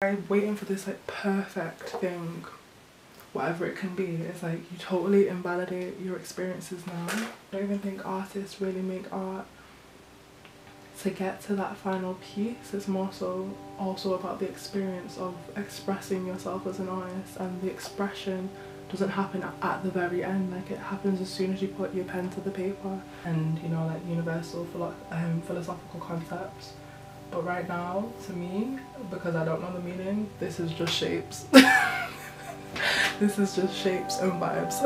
I'm waiting for this like perfect thing, whatever it can be. It's like you totally invalidate your experiences now. I don't even think artists really make art to get to that final piece. It's more so also about the experience of expressing yourself as an artist, and the expression doesn't happen at the very end. Like, it happens as soon as you put your pen to the paper, and you know, like universal philosophical concepts. But right now, to me, because I don't know the meaning, this is just shapes. This is just shapes and vibes.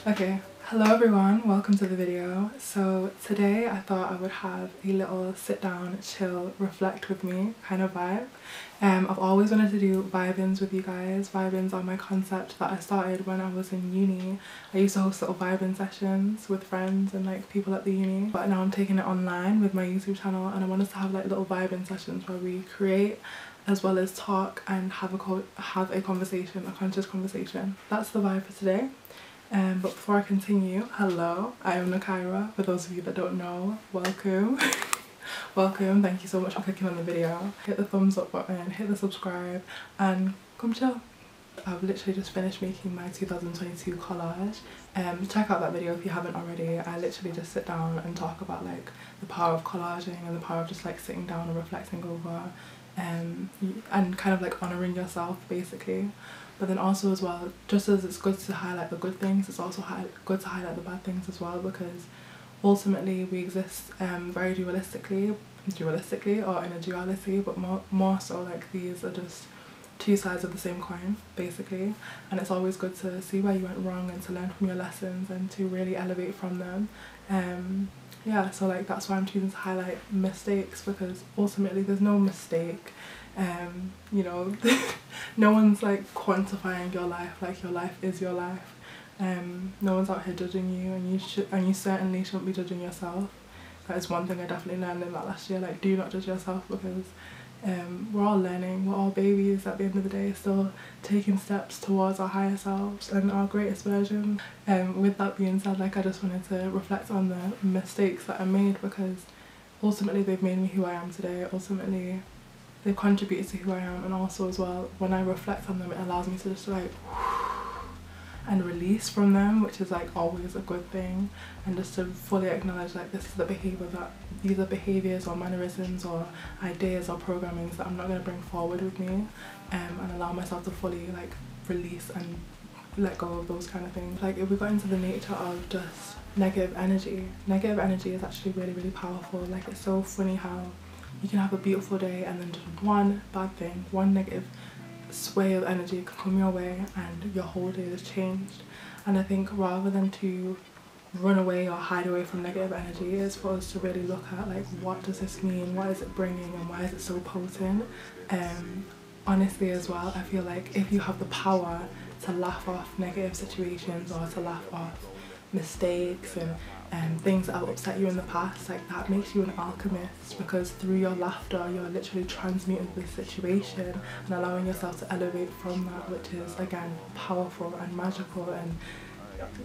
Okay, hello everyone, welcome to the video. So today I thought I would have a little sit down, chill, reflect with me kind of vibe. I've always wanted to do vibe-ins with you guys. Vibe-ins are my concept that I started when I was in uni. I used to host little vibe-in sessions with friends and like people at the uni, but now I'm taking it online with my YouTube channel, and I want us to have like little vibe-in sessions where we create as well as talk and have a conversation, a conscious conversation. That's the vibe for today. But before I continue, hello, I am Nakaira. For those of you that don't know, welcome. Welcome, thank you so much for clicking on the video. Hit the thumbs up button, hit the subscribe, and come chill. I've literally just finished making my 2022 collage. Check out that video if you haven't already. I literally just sit down and talk about like the power of collaging and the power of just like sitting down and reflecting over and kind of like honouring yourself basically. But then also as well, just as it's good to highlight the good things, it's also good to highlight the bad things as well, because ultimately we exist very dualistically or in a duality, but more so like these are just two sides of the same coin basically, and it's always good to see where you went wrong and to learn from your lessons and to really elevate from them. Yeah, so like that's why I'm choosing to highlight mistakes, because ultimately there's no mistake. You know, no one's like quantifying your life, like your life is your life. No one's out here judging you, and you certainly shouldn't be judging yourself. That is one thing I definitely learned in that last year. Like, do not judge yourself, because we're all learning, we're all babies at the end of the day, still taking steps towards our higher selves and our greatest version. With that being said, like, I just wanted to reflect on the mistakes that I made, because ultimately they've made me who I am today. Ultimately they've contributed to who I am, and also as well, when I reflect on them, it allows me to just like and release from them, which is like always a good thing, and just to fully acknowledge like this is the behaviour that these are behaviours or mannerisms or ideas or programmings that I'm not going to bring forward with me, and allow myself to fully like release and let go of those kind of things. Like, if we got into the nature of just negative energy is actually really, really powerful. Like, it's so funny how you can have a beautiful day and then just one bad thing, one negative sway of energy can come your way and your whole day is changed. And I think rather than to run away or hide away from negative energy, it's for us to really look at like, what does this mean, what is it bringing, and why is it so potent. Honestly as well, I feel like if you have the power to laugh off negative situations or to laugh off mistakes and things that have upset you in the past, like, that makes you an alchemist, because through your laughter you're literally transmuting the situation and allowing yourself to elevate from that, which is again powerful and magical and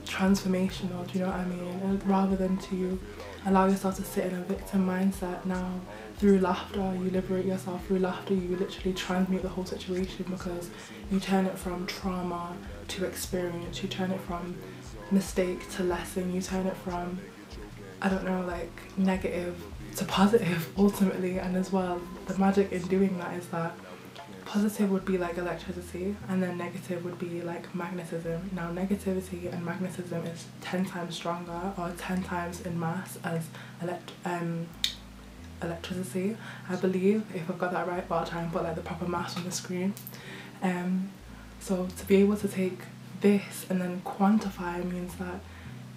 transformational, do you know what I mean? And rather than to allow yourself to sit in a victim mindset, now through laughter you liberate yourself. Through laughter you literally transmute the whole situation, because you turn it from trauma to experience, you turn it from mistake to lesson, you turn it from, I don't know, like negative to positive ultimately. And as well, the magic in doing that is that positive would be like electricity, and then negative would be like magnetism. Now negativity and magnetism is 10 times stronger, or 10 times in mass as electricity, I believe, if I've got that right, but I'll try and put like the proper mass on the screen. So to be able to take this and then quantify means that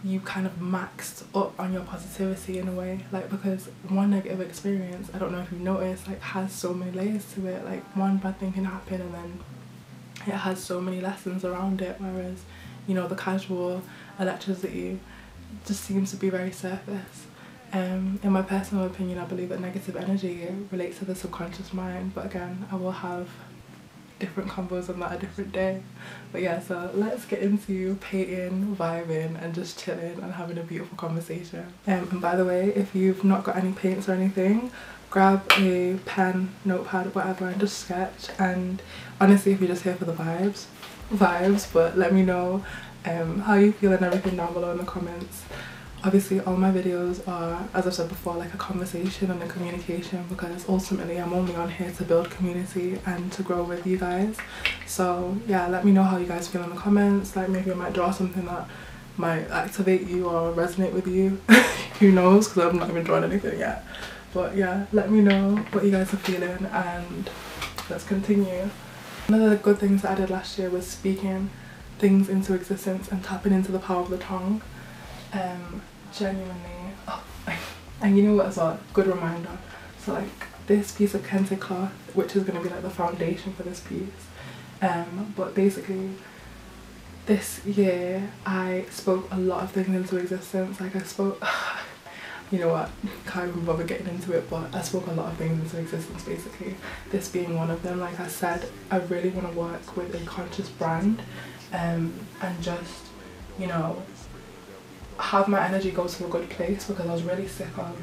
you kind of maxed up on your positivity in a way, like, because one negative experience, I don't know if you've noticed, like, has so many layers to it. Like, one bad thing can happen and then it has so many lessons around it, whereas, you know, the casual electricity just seems to be very surface. In my personal opinion, I believe that negative energy relates to the subconscious mind, but again, I will have different combos on that a different day. But yeah, so let's get into painting, vibing and just chilling and having a beautiful conversation. And by the way, if you've not got any paints or anything, grab a pen, notepad, whatever, and just sketch. And honestly, if you're just here for the vibes, but let me know how you feel and everything down below in the comments. Obviously all my videos are, as I've said before, like a conversation and a communication, because ultimately I'm only on here to build community and to grow with you guys. So yeah, let me know how you guys feel in the comments. Like maybe I might draw something that might activate you or resonate with you. Who knows, because I've not even drawn anything yet. But yeah, let me know what you guys are feeling and let's continue. One of the good things that I did last year was speaking things into existence and tapping into the power of the tongue. Genuinely, and you know what as well, good reminder, so like this piece of kente cloth, which is going to be like the foundation for this piece, but basically this year I spoke a lot of things into existence. Like I spoke you know what, can't even bother getting into it, but I spoke a lot of things into existence, basically this being one of them. Like I said, I really want to work with a conscious brand, and just, you know, have my energy go to a good place, because I was really sick of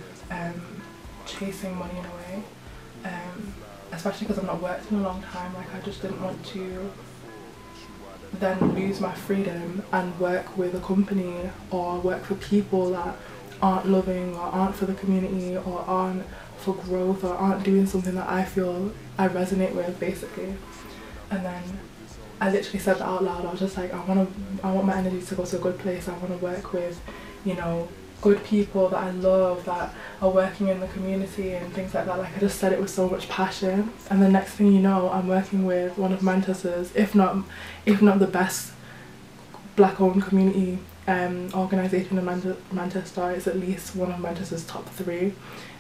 chasing money in a way, especially because I've not worked in a long time. Like I just didn't want to then lose my freedom and work with a company or work for people that aren't loving or aren't for the community or aren't for growth or aren't doing something that I feel I resonate with, basically. And then I literally said that out loud. I was just like, I want my energy to go to a good place. I want to work with, you know, good people that I love, that are working in the community and things like that. Like I just said it with so much passion, and the next thing you know, I'm working with one of Manchester's, if not the best black-owned community organisation in Manchester. It's at least one of Manchester's top 3.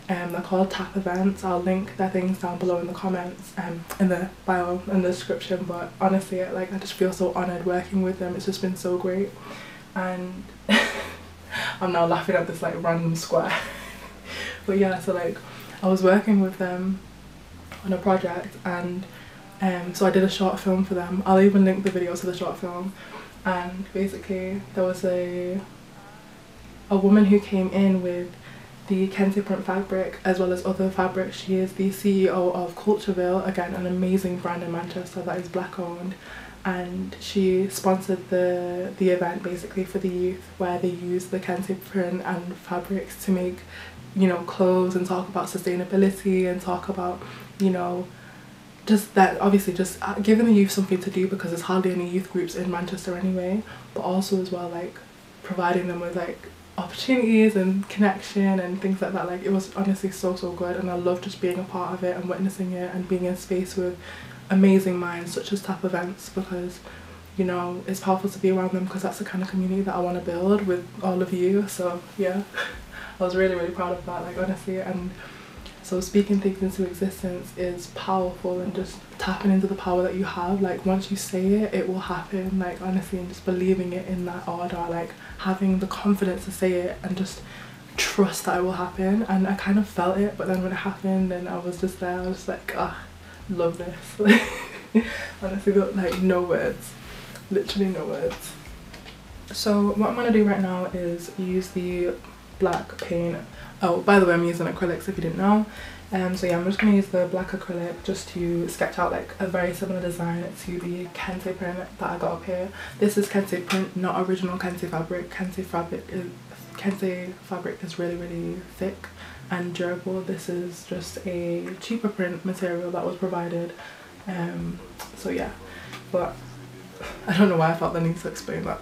They're called TAP events. I'll link their things down below in the comments, in the bio and the description. But honestly, like I just feel so honoured working with them. It's just been so great, and I'm now laughing at this like random square. But yeah, so like I was working with them on a project, and so I did a short film for them. I'll even link the video to the short film. And basically there was a woman who came in with the Kente print fabric as well as other fabrics. She is the CEO of Cultureville, again an amazing brand in Manchester that is black owned, and she sponsored the event basically for the youth, where they use the Kente print and fabrics to make, you know, clothes and talk about sustainability and talk about, you know, just that, obviously just giving the youth something to do, because there's hardly any youth groups in Manchester anyway, but also as well like providing them with like opportunities and connection and things like that. Like it was honestly so good, and I love just being a part of it and witnessing it and being in space with amazing minds such as TAP events, because, you know, it's powerful to be around them, because that's the kind of community that I want to build with all of you. So yeah, I was really proud of that, like honestly. And so speaking things into existence is powerful, and just tapping into the power that you have. Like once you say it, it will happen, like honestly, and just believing it in that order, like having the confidence to say it and just trust that it will happen. And I kind of felt it, but then when it happened and I was just there, I was just like, ah, love this. Honestly, like no words, literally no words. So what I'm gonna do right now is use the black paint. Oh, by the way, I'm using acrylics if you didn't know. So yeah, I'm just going to use the black acrylic just to sketch out like a very similar design to the Kente print that I got up here. This is Kente print, not original Kente fabric. Kente fabric is really thick and durable. This is just a cheaper print material that was provided. So yeah, but I don't know why I felt the need to explain that.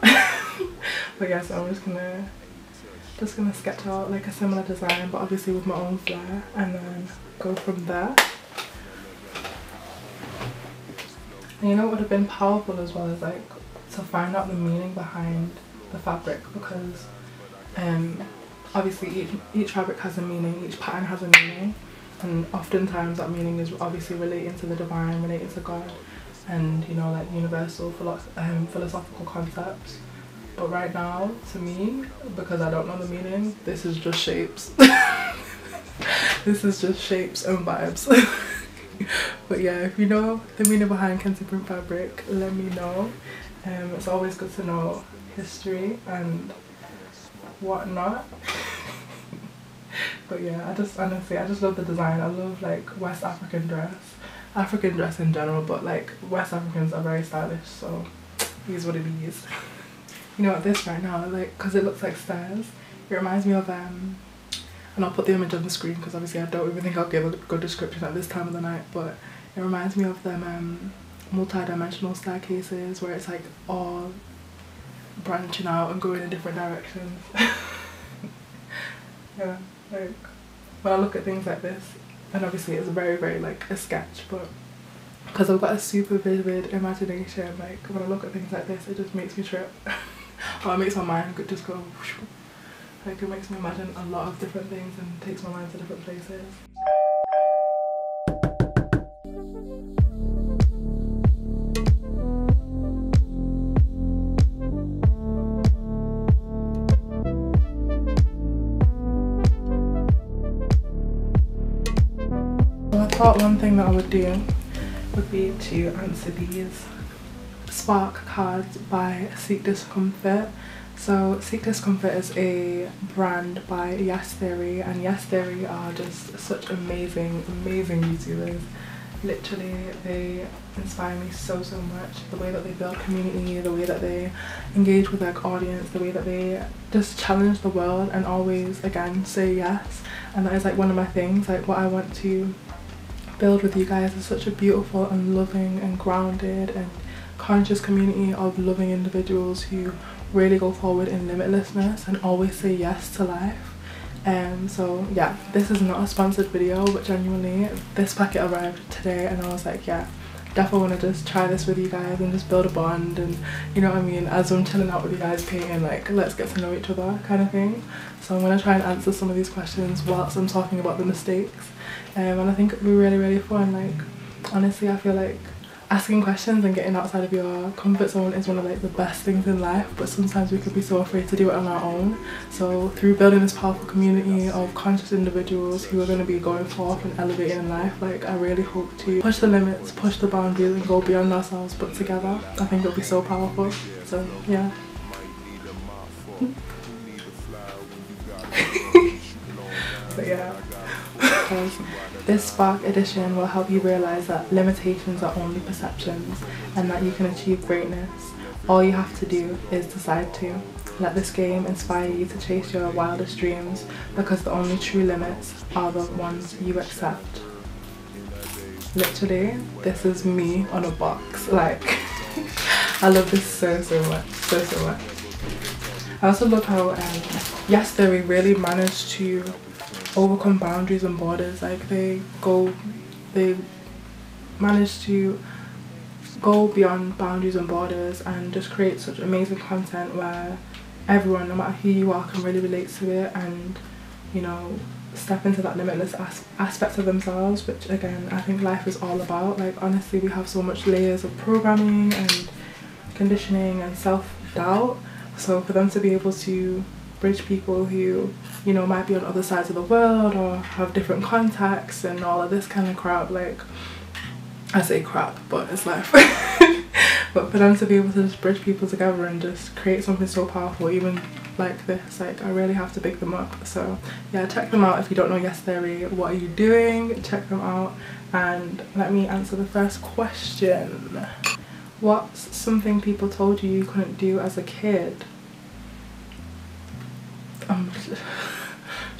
But yeah, so I'm just gonna sketch out like a similar design, but obviously with my own flair, and then go from there. And you know what would have been powerful as well is like to find out the meaning behind the fabric, because obviously each fabric has a meaning, each pattern has a meaning, and oftentimes that meaning is obviously relating to the divine, relating to God, and you know, like universal philosophical concepts. But right now, to me, because I don't know the meaning, this is just shapes. This is just shapes and vibes. But yeah, if you know the meaning behind Kenzie print fabric, let me know. It's always good to know history and whatnot. But yeah, I just love the design. I love like West African dress in general, but like West Africans are very stylish, so it is what it is. You know what, this right now, like, because it looks like stairs, it reminds me of and I'll put the image on the screen because obviously I don't even think I'll give a good description at this time of the night, but it reminds me of them multi-dimensional staircases where it's like all branching out and going in different directions. Yeah, like when I look at things like this, and obviously it's very like a sketch, but because I've got a super vivid imagination, like when I look at things like this, it just makes me trip. Or it makes my mind just go whoosh. Like it makes me imagine a lot of different things and takes my mind to different places. So I thought one thing that I would do would be to answer these spark cards by Seek Discomfort. So Seek Discomfort is a brand by Yes Theory, and Yes Theory are just such amazing YouTubers. Literally, they inspire me so much. The way that they build community, the way that they engage with their audience, the way that they just challenge the world and always again say yes. And that is like one of my things, like what I want to build with you guys is such a beautiful and loving and grounded and conscious community of loving individuals who really go forward in limitlessness and always say yes to life. So yeah, this is not a sponsored video, but genuinely this packet arrived today and I was like, yeah, definitely want to just try this with you guys and just build a bond, and you know what I mean, as I'm chilling out with you guys painting, like let's get to know each other kind of thing. So I'm going to try and answer some of these questions whilst I'm talking about the mistakes, and I think it'll be really fun. Like honestly, I feel like asking questions and getting outside of your comfort zone is one of like the best things in life, but sometimes we could be so afraid to do it on our own. So through building this powerful community of conscious individuals who are going to be going forth and elevating in life, like I really hope to push the limits, push the boundaries and go beyond ourselves, but together. I think it'll be so powerful. So yeah. But yeah. This Spark edition will help you realize that limitations are only perceptions and that you can achieve greatness. All you have to do is decide to. Let this game inspire you to chase your wildest dreams, because the only true limits are the ones you accept. Literally, this is me on a box. Like, I love this so much, so much. I also love how Yes Theory really managed to overcome boundaries and borders. Like they manage to go beyond boundaries and borders and just create such amazing content where everyone, no matter who you are, can really relate to it and, you know, step into that limitless aspect of themselves, which again I think life is all about. Like honestly, we have so much layers of programming and conditioning and self-doubt, so for them to be able to bridge people who, you know, might be on other sides of the world or have different contacts and all of this kind of crap, like I say crap, but it's life. But for them to be able to just bridge people together and just create something so powerful, even like this, like I really have to big them up. So yeah, check them out. If you don't know Yes Theory, what are you doing? Check them out. And let me answer the first question. What's something people told you couldn't do as a kid? I'm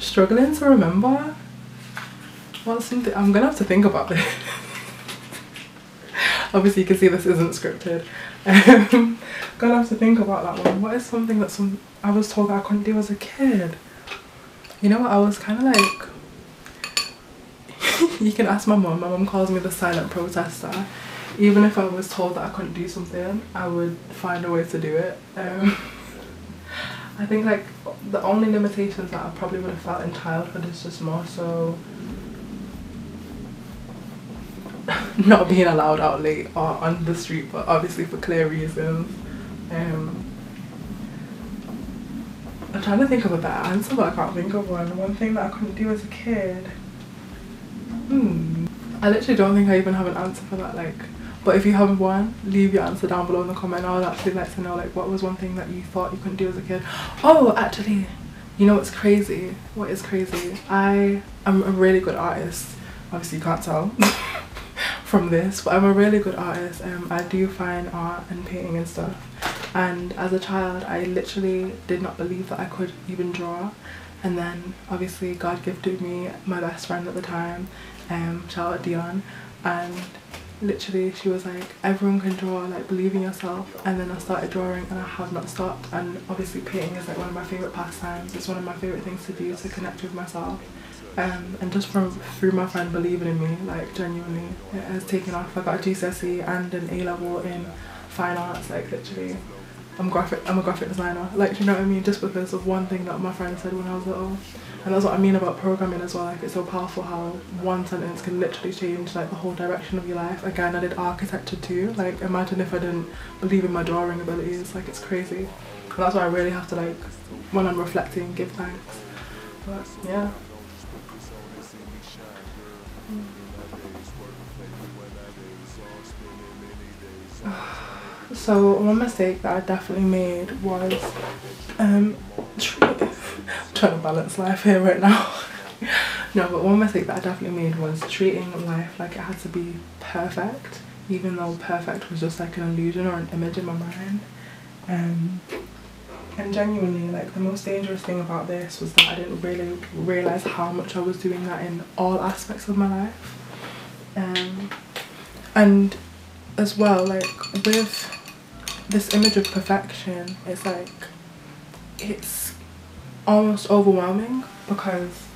struggling to remember. What's something, I'm gonna have to think about this. Obviously you can see this isn't scripted. Gonna have to think about that one. What is something that I was told that I couldn't do as a kid? You know what, I was kind of like, you can ask my mum calls me the silent protester. Even if I was told that I couldn't do something, I would find a way to do it. I think like the only limitations that I probably would have felt in childhood is just more so not being allowed out late or on the street, but obviously for clear reasons. I'm trying to think of a better answer, but I can't think of one. One thing that I couldn't do as a kid. I literally don't think I even have an answer for that, like, but if you have one, leave your answer down below in the comment. I would actually like to know, like, what was one thing that you thought you couldn't do as a kid. Oh, actually, you know what's crazy? What is crazy? I am a really good artist. Obviously you can't tell from this, but I'm a really good artist. I do fine art and painting and stuff, and as a child I literally did not believe that I could even draw. And then obviously God gifted me my best friend at the time, shout out Dion, and literally she was like, everyone can draw, like, believe in yourself. And then I started drawing and I have not stopped. And obviously painting is like one of my favourite pastimes. It's one of my favourite things to do, to connect with myself. And just through my friend believing in me, like, genuinely, it has taken off. I got a GCSE and an A-level in fine arts, like, literally. I'm a graphic designer, like, do you know what I mean? Just because of one thing that my friend said when I was little. And that's what I mean about programming as well. Like, it's so powerful how one sentence can literally change, like, the whole direction of your life. Again, I did architecture too. Like, imagine if I didn't believe in my drawing abilities. Like, it's crazy. And that's why I really have to, like, when I'm reflecting, give thanks. But yeah. So one mistake that I definitely made was I'm trying to balance life here right now. No, but one mistake that I definitely made was treating life like it had to be perfect, even though perfect was just like an illusion or an image in my mind. And genuinely, like, the most dangerous thing about this was that I didn't really realise how much I was doing that in all aspects of my life. And as well, like, with this image of perfection, it's like, it's almost overwhelming, because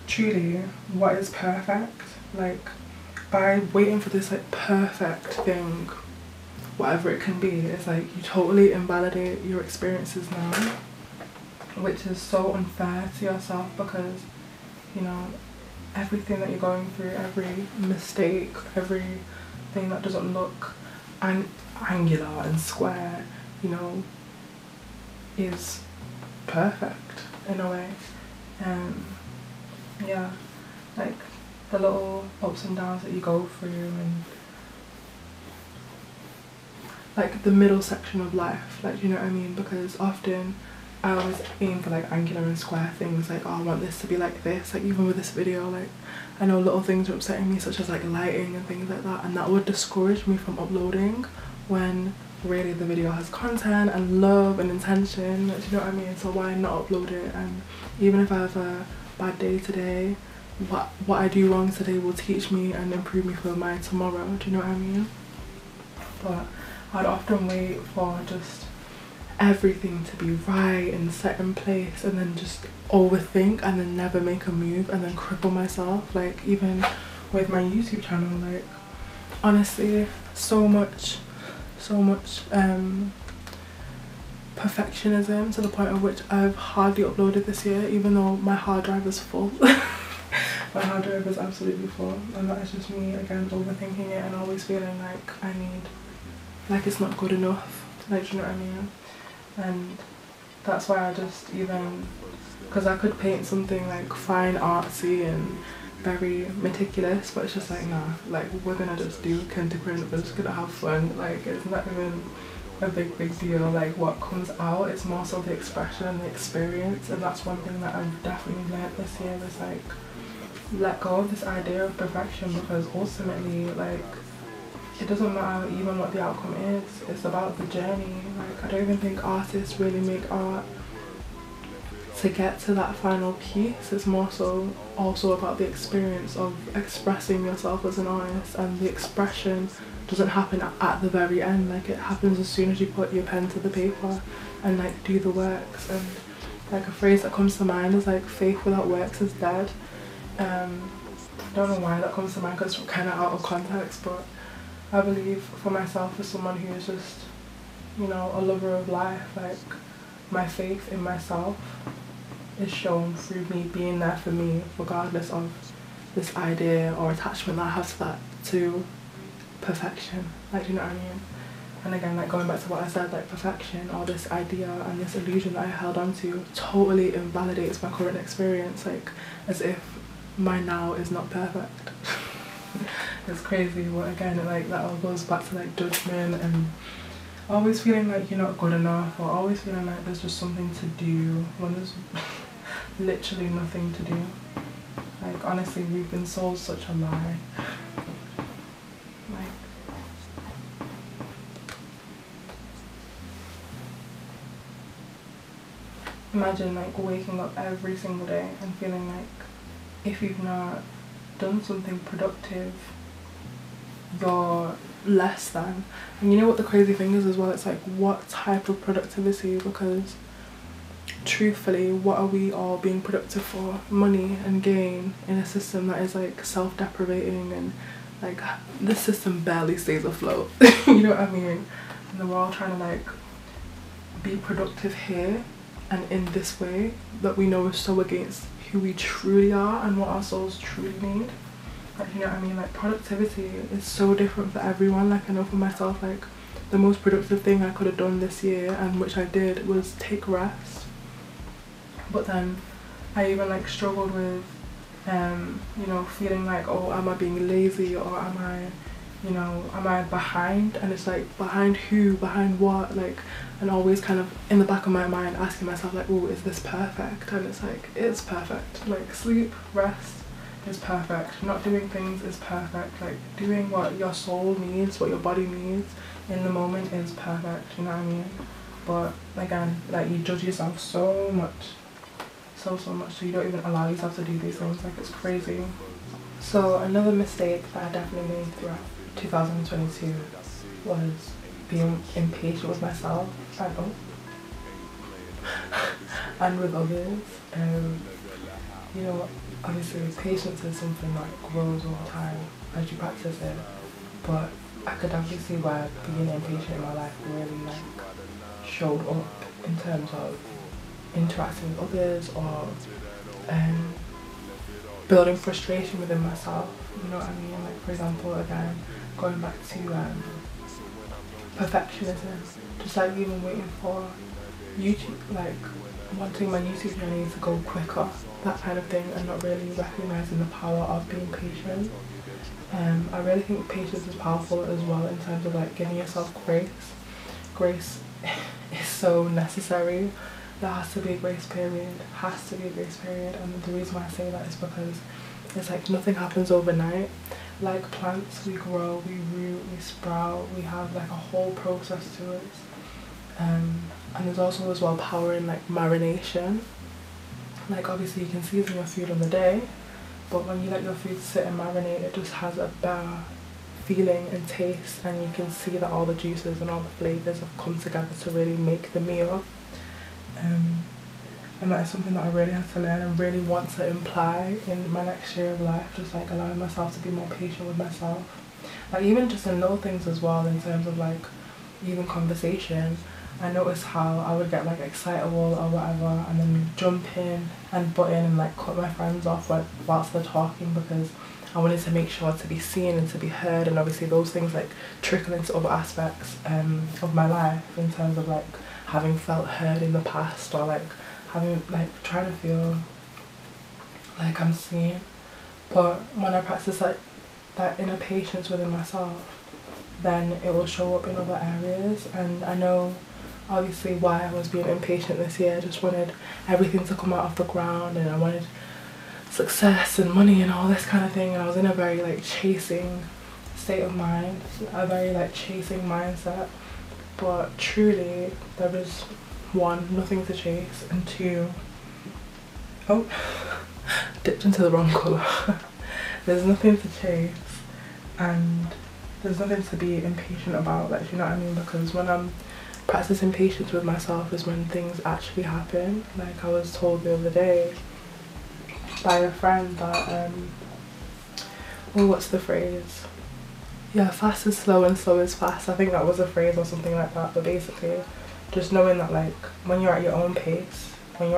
truly, what is perfect? Like, by waiting for this, like, perfect thing, whatever it can be, it's like you totally invalidate your experiences now, which is so unfair to yourself, because, you know, everything that you're going through, every mistake, everything that doesn't look angular and square, you know, is perfect in a way. Yeah, like, the little ups and downs that you go through, and like the middle section of life, like, you know what I mean? Because often I always aim for, like, angular and square things, like, oh, I want this to be like this. Like, even with this video, like, I know little things are upsetting me, such as, like, lighting and things like that, and that would discourage me from uploading, when really the video has content and love and intention, do you know what I mean? So why not upload it? And even if I have a bad day today, what I do wrong today will teach me and improve me for my tomorrow, do you know what I mean? But I'd often wait for just everything to be right and set in place, and then just overthink and then never make a move, and then cripple myself. Like, even with my YouTube channel, like, honestly, so much perfectionism, to the point of which I've hardly uploaded this year, even though my hard drive is full. My hard drive is absolutely full, and that is just me, again, overthinking it and always feeling like I need, like, it's not good enough, like, you know what I mean? And that's why I just, even, because I could paint something like fine, artsy and very meticulous, but it's just like, nah, like, we're gonna just do Kente print, we're just gonna have fun. Like, it's not even a big deal, like, what comes out. It's more so the expression and the experience. And that's one thing that I've definitely learned this year, is like, let go of this idea of perfection, because ultimately, like, it doesn't matter even what the outcome is, it's about the journey. Like, I don't even think artists really make art to get to that final piece. It's more so also about the experience of expressing yourself as an artist, and the expression doesn't happen at the very end. Like, it happens as soon as you put your pen to the paper and, like, do the works. And, like, a phrase that comes to mind is, like, faith without works is dead. I don't know why that comes to mind, because it's kind of out of context, but I believe for myself, as someone who is just, you know, a lover of life, like, my faith in myself is shown through me being there for me, regardless of this idea or attachment that I have to that, to perfection, like, you know what I mean? And again, like, going back to what I said, like, perfection, or this idea and this illusion that I held on to, totally invalidates my current experience, like, as if my now is not perfect. It's crazy, but again, like that all goes back to like judgment and always feeling like you're not good enough, or always feeling like there's just something to do when there's literally nothing to do. Like honestly, we've been sold such a lie. Like, imagine like waking up every single day and feeling like if you've not done something productive, you're less than. And you know what the crazy thing is as well, it's like what type of productivity, because truthfully, what are we all being productive for? Money and gain in a system that is like self-deprivating, and like this system barely stays afloat. You know what I mean? And then we're all trying to like be productive here and in this way that we know is so against who we truly are and what our souls truly need. Like, you know what I mean? Like productivity is so different for everyone. Like I know for myself, like the most productive thing I could have done this year, and which I did, was take rest. But then I even like struggled with you know, feeling like, oh, am I being lazy, or am I behind? And it's like, behind who, behind what? Like, and always kind of in the back of my mind asking myself like, oh, is this perfect? And it's like, it's perfect. Like sleep, rest is perfect, not doing things is perfect, like doing what your soul needs, what your body needs in the moment is perfect, you know what I mean? But again, like you judge yourself so much, so much, so you don't even allow yourself to do these things. Like it's crazy. So another mistake that I definitely made throughout 2022 was being impatient with myself and with others. You know, obviously patience is something that grows over time as you practice it, but I could definitely see why being impatient in my life really like showed up in terms of interacting with others, or building frustration within myself, you know what I mean? Like for example, again, going back to perfectionism, just like even waiting for YouTube, like wanting my YouTube journey to go quicker, that kind of thing, and not really recognizing the power of being patient. I really think patience is powerful as well in terms of like giving yourself grace. Grace is so necessary. There has to be a grace period, has to be a grace period, and the reason why I say that is because it's like nothing happens overnight. Like plants, we grow, we root, we sprout, we have like a whole process to it. And there's also as well power in like marination. Like obviously you can season your food on the day, but when you let your food sit and marinate, it just has a better feeling and taste, and you can see that all the juices and all the flavours have come together to really make the meal. And that is something that I really have to learn and really want to imply in my next year of life, just like allowing myself to be more patient with myself. Like even just in little things as well, in terms of like even conversation. I noticed how I would get like excitable or whatever, and then jump in and butt in and like cut my friends off whilst they're talking, because I wanted to make sure to be seen and to be heard. And obviously those things like trickle into other aspects of my life, in terms of like having felt heard in the past, or like having like trying to feel like I'm seen. But when I practice like that inner patience within myself, then it will show up in other areas. And I know obviously why I was being impatient this year. I just wanted everything to come out of the ground, and I wanted success and money and all this kind of thing, and I was in a very like chasing state of mind, a very like chasing mindset. But truly there was one, nothing to chase, and two, oh, dipped into the wrong colour. There's nothing to chase, and there's nothing to be impatient about, like, you know what I mean? Because when I'm practicing patience with myself is when things actually happen. Like I was told the other day by a friend that oh, what's the phrase? Yeah, fast is slow and slow is fast. I think that was a phrase or something like that. But basically just knowing that like when you're at your own pace, when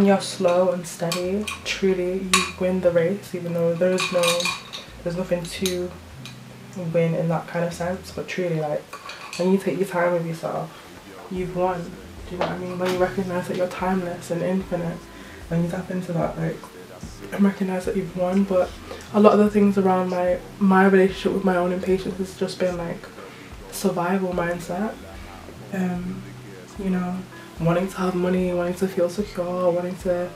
you're slow and steady, truly you win the race, even though there's nothing to win in that kind of sense. But truly, like when you take your time with yourself, you've won. Do you know what I mean? When you recognize that you're timeless and infinite, when you tap into that, like, and recognize that you've won. But a lot of the things around my relationship with my own impatience has just been like survival mindset. You know, wanting to have money, wanting to feel secure, wanting to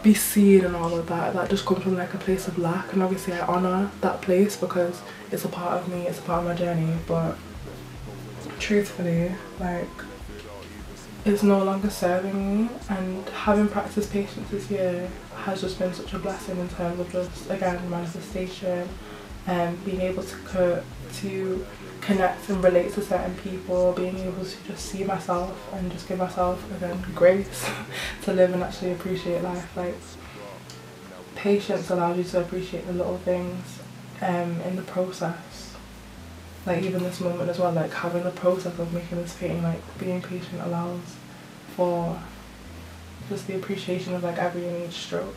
be seen and all of that. That just comes from like a place of lack, and obviously I honour that place because it's a part of me, it's a part of my journey. But truthfully, like, it's no longer serving me, and having practiced patience this year has just been such a blessing in terms of just, again, manifestation and being able to connect and relate to certain people, being able to just see myself and just give myself, again, grace to live and actually appreciate life. Like, patience allows you to appreciate the little things in the process. Like, even this moment as well, like having the process of making this painting, like being patient allows for just the appreciation of like every and each stroke.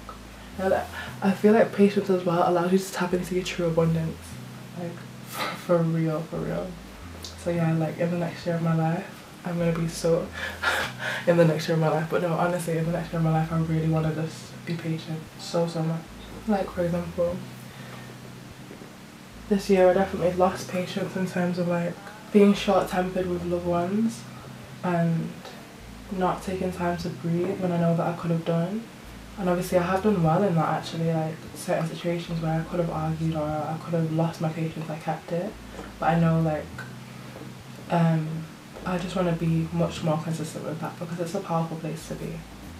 And I feel like patience as well allows you to tap into your true abundance, like for real, for real. So yeah, like in the next year of my life, I'm gonna be so in the next year of my life, but no, honestly, in the next year of my life, I really want to just be patient so much. Like, for example, this year I definitely lost patience in terms of like being short-tempered with loved ones and not taking time to breathe when I know that I could have done. And obviously I have done well in that, actually, like certain situations where I could have argued or I could have lost my patience, I kept it. But I know, like, I just want to be much more consistent with that because it's a powerful place to be,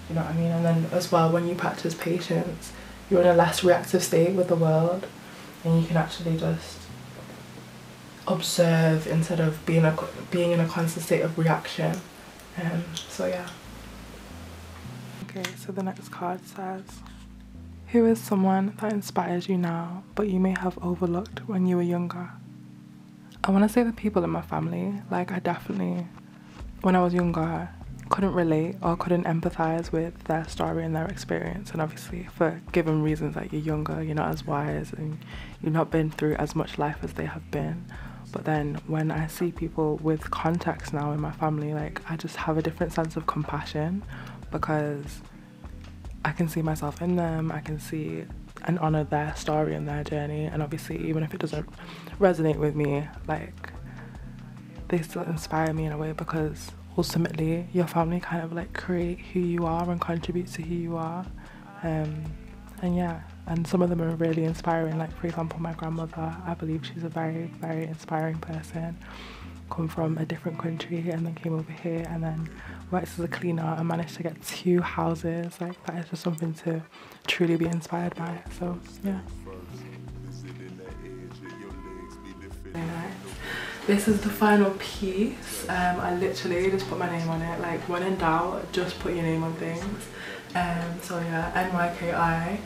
you know what I mean? And then as well, when you practice patience, you're in a less reactive state with the world, and you can actually just observe instead of being in a constant state of reaction. So yeah. Okay, so the next card says, who is someone that inspires you now but you may have overlooked when you were younger? I want to say the people in my family. Like, I definitely, when I was younger, couldn't relate or couldn't empathize with their story and their experience, and obviously for given reasons, like, you're younger, you're not as wise and you've not been through as much life as they have been. But then when I see people with context now in my family, like, I just have a different sense of compassion because I can see myself in them. I can see and honor their story and their journey, and obviously even if it doesn't resonate with me, like, they still inspire me in a way because ultimately your family kind of like create who you are and contribute to who you are. And yeah, and some of them are really inspiring. Like, for example, my grandmother, I believe she's a very, very inspiring person. Come from a different country and then came over here and then worked as a cleaner and managed to get 2 houses. Like, that is just something to truly be inspired by. So yeah. Very nice. This is the final piece. I literally just put my name on it. Like, when in doubt, just put your name on things. So yeah, NYKI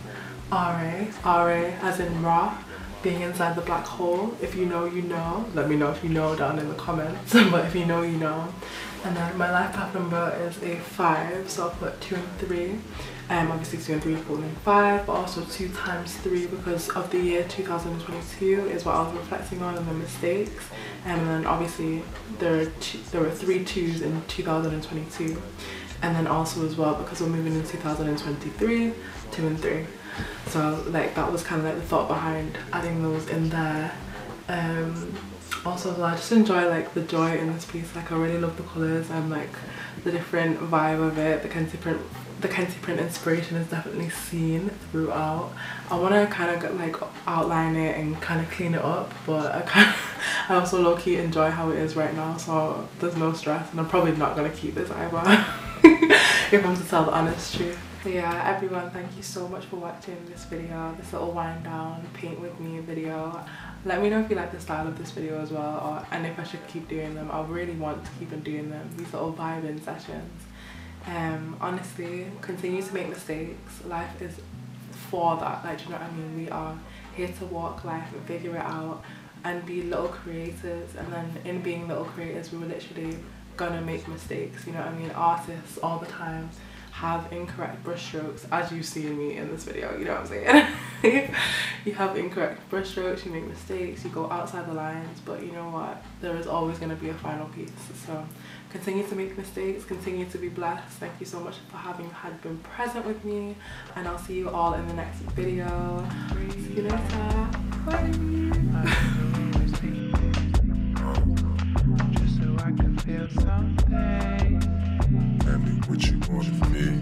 RA as in Ra, being inside the black hole. If you know, you know. Let me know if you know down in the comments. But if you know, you know. And then my life path number is a 5, so I'll put 2 and 3. Obviously 2 and 3 equaling 5, but also 2 times 3 because of the year 2022 is what I was reflecting on and the mistakes. And then obviously there were 3 2s in 2022. And then also as well because we're moving in 2023, 2 and 3. So like that was kind of like the thought behind adding those in there. Also, I just enjoy like the joy in this piece. Like, I really love the colours and like the different vibe of it. The Kenzie print inspiration is definitely seen throughout. I want to kind of like outline it and kind of clean it up, but I also low-key enjoy how it is right now, so there's no stress, and I'm probably not going to keep this either if I'm to tell the honest truth. So yeah, everyone, thank you so much for watching this video, this little wind down paint with me video. Let me know if you like the style of this video as well, and if I should keep doing them. I really want to keep on doing them, these little vibing sessions. Honestly, continue to make mistakes. Life is for that, like, do you know what I mean? We are here to walk life and figure it out and be little creators, and then in being little creators we were literally gonna make mistakes, you know what I mean? Artists all the time have incorrect brush strokes, as you see me in this video, you know what I'm saying? You have incorrect brush strokes, you make mistakes, you go outside the lines, but you know what? There is always going to be a final piece. So Continue to make mistakes, continue to be blessed. Thank you so much for having been present with me, and I'll see you all in the next video. See you later. Bye. Just so I can feel something. Tell me what you want from me.